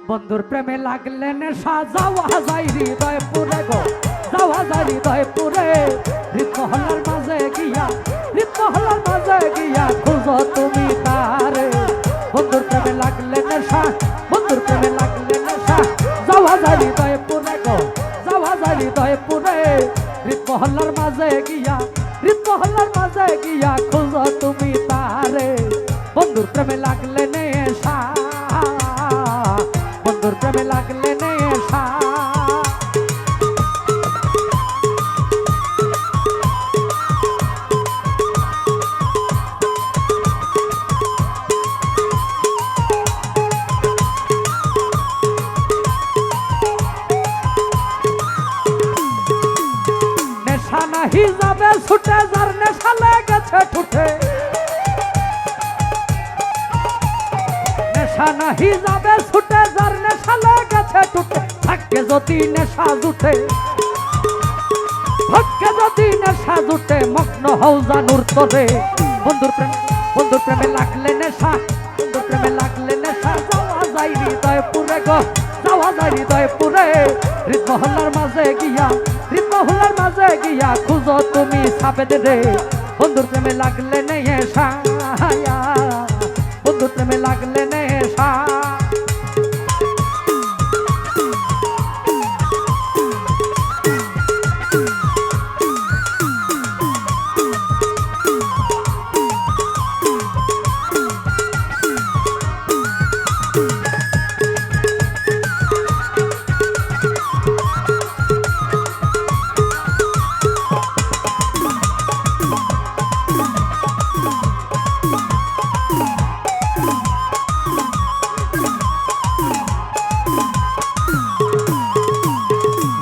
বন্ধুর প্রেমে লাগলে নেশা যাওয়া যায় হৃদয় পুরে গো, যাওয়া যায় হৃদয় পুরে। হৃদমহলার মাঝে গিয়া, হৃদমহলার মাঝে গিয়া খুঁজো তুমি তারে। বন্ধুর প্রেমে লাগলে নেশা, বন্ধুর প্রেমে লাগলে নেশা যাওয়া যায় হৃদয় পুরে গো, যাওয়া যায় হৃদয় পুরে। হৃদমহলার মাঝে গিয়া, হৃদমহলার মাঝে গিয়া খুঁজো তুমি তারে। বন্ধুর প্রেমে লাগলে নেশা, বন্ধুর প্রেমে লাগলে নেশা। নেশা নাহি যাবে ছুটে, যার নেশা লেগেছে ঠুঠে। নেশা নাহি যাবে ছুটে, যার নেশা লেগেছে ঠুঠে। ভাগ্যে যদি নেশা জুটে, ভাগ্যে যদি নেশা জুটে, মগ্ন হও জানুর তোরে। বন্ধুর প্রেমে, বন্ধুর প্রেমে লাগলে নেশা, বন্ধুর প্রেমে লাগলে নেশা যাওয়া যায় হৃদয় পুরে গো, যাওয়া যায় হৃদয় পুরে। হৃদমহলার মাঝে গিয়া, হৃদমহলার মাঝে গিয়া খুঁজো তুমি সাবেদ রে। বন্ধুর প্রেমে লাগলে নেশা, বন্ধুর প্রেমে লাগলে নেশা।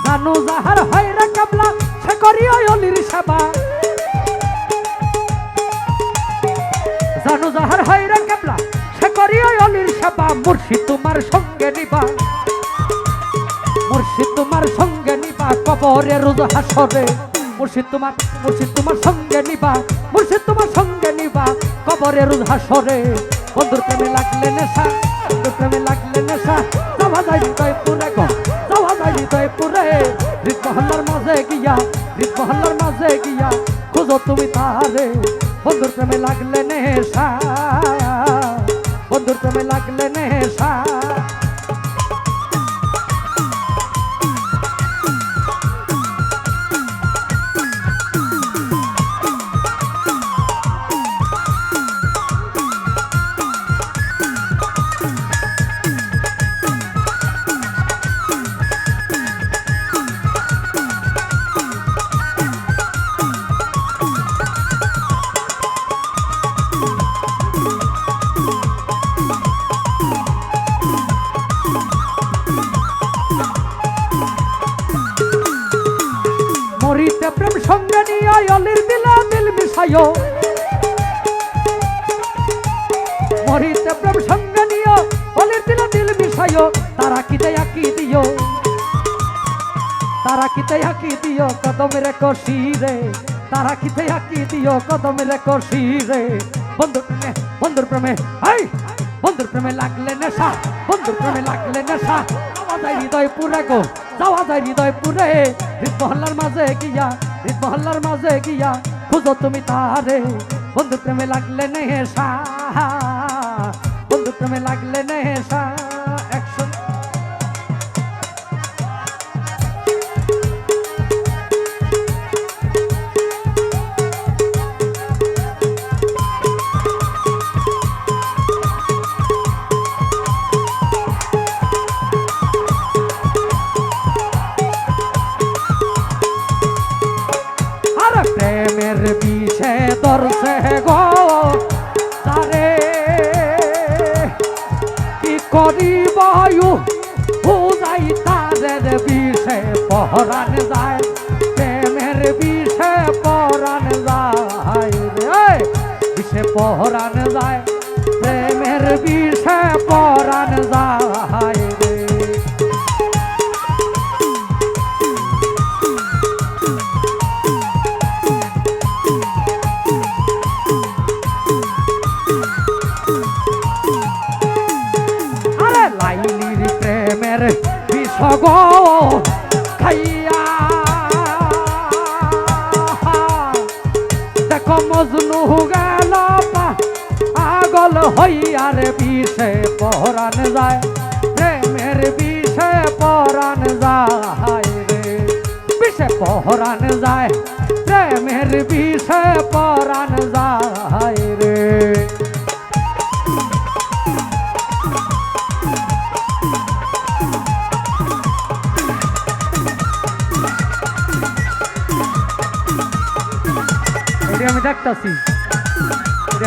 জানু যাহার হয় রে কাবলা, সে করিও অলির সেবা। জানু যাহার হয় রে কাবলা, সে করিও অলির সেবা। মুর্শিদ তোমার সঙ্গে নিবা, মুর্শিদ তোমার সঙ্গে নিবা কবরে রোজ হাসরে। মুর্শিদ তোমার, মুর্শিদ তোমার সঙ্গে নিবা, মুর্শিদ তোমার সঙ্গে নিবা কবরে রোজ হাসরে। বন্ধুর প্রেমে লাগলে নেশা, বন্ধুর প্রেমে লাগলে নেশা যাওয়া যায় হৃদয় পুরে গো, যাওয়া যায় হৃদয় পুরে। হৃদমহলার মাঝে গিয়া, হৃদমহলার মাঝে গিয়া খুঁজো তুমি তারে। বন্ধুর প্রেমে লাগলে নেশা, বন্ধুর প্রেমে লাগলে নেশা। মরিতে প্রেম সঙ্গে নিয়ে অলির দিলে দিল মিশাইও। মরিতে প্রেম সঙ্গে নিয়ে অলির দিলে দিল মিশাইও। তারা কিতে আঁকি দিও, তারা কিতে আঁকি দিও কদমের কষি রে। তারা কিতে আঁকি দিও কদমের কষি রে। বন্ধুর প্রেমে, বন্ধুর প্রেমে, হাই বন্ধুর প্রেমে লাগলে নেশা, বন্ধুর প্রেমে লাগলে নেশা যাওয়া যায় হৃদয় পুরে গো, যাওয়া যায় হৃদয় পুরে। হৃদমহলার মাঝে গিয়া, হৃদমহলার মাঝে গিয়া খুঁজো তুমি তারে। বন্ধুর প্রেমে লাগলে নেশা, বন্ধুর প্রেমে লাগলে নেশা। একশো প্রেমের বিষে দর্শে গো তারে কি করিব বুঝাই। তাদের বিষে পহরান যায়, প্রেমের বিষে পহরান যায় রে। বিষে পহরান যায়, প্রেমের বিষে পহরান যায় রে। গো খাইয়া দেখো মজনু গেল পাগল হইয়া রে বিষে পরাণ যায় প্রেমের বিষে পরাণ যায় রে বিষে পরাণ যায় প্রেমের বিষে পরাণ যায় রে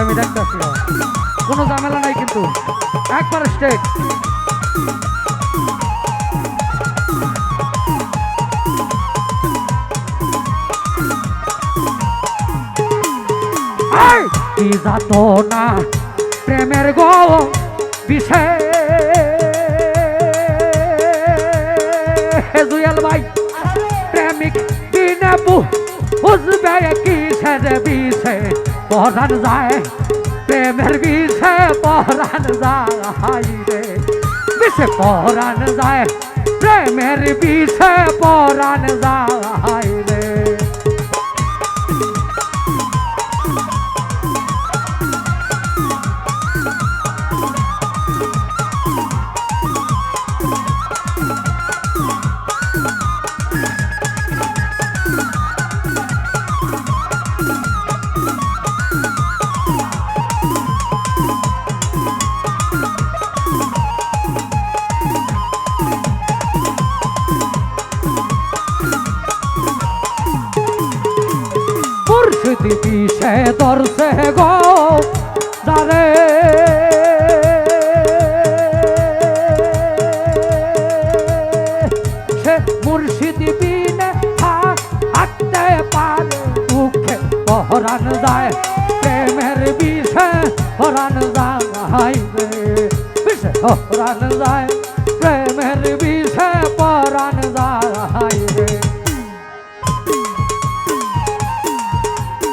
আমি দেখতাছি কোনো ঝামেলা নাই কিন্তু একবার স্টেট কি যাত না প্রেমের গো বিষয় জুয়েল ভাই প্রেমিক দিনে বুঝবে কিসের বিষে পরাণ যায় প্রেমের বিষে পরাণ যায় রে বিষে পরাণ যায় প্রেমের বিষে পরাণ যায় রে বিষে দর্শে গো দারে সে মুর্শিদ বিনে থাকতে পারে দুঃখে পরাণ যায় প্রেমের বিষে পরাণ যায় বিষে পরাণ যায়